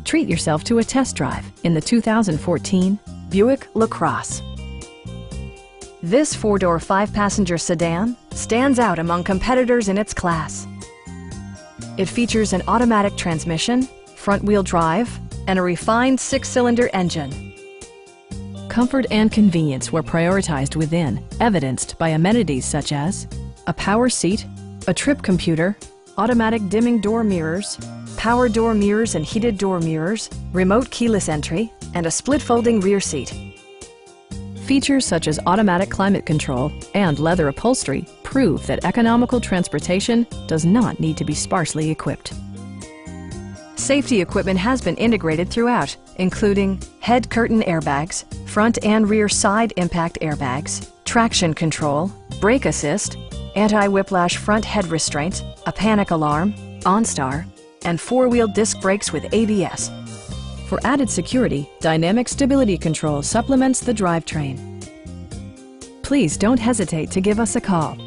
Treat yourself to a test drive in the 2014 Buick LaCrosse. This four-door, five-passenger sedan stands out among competitors in its class. It features an automatic transmission, front-wheel drive, and a refined six-cylinder engine. Comfort and convenience were prioritized within, evidenced by amenities such as a power seat, a trip computer, automatic dimming door mirrors, power door mirrors and heated door mirrors, remote keyless entry, and a split folding rear seat. Features such as automatic climate control and leather upholstery prove that economical transportation does not need to be sparsely equipped. Safety equipment has been integrated throughout, including head curtain airbags, front and rear side impact airbags, traction control, brake assist, anti-whiplash front head restraints, a panic alarm, OnStar, and four-wheel disc brakes with ABS. For added security, Dynamic Stability Control supplements the drivetrain. Please don't hesitate to give us a call.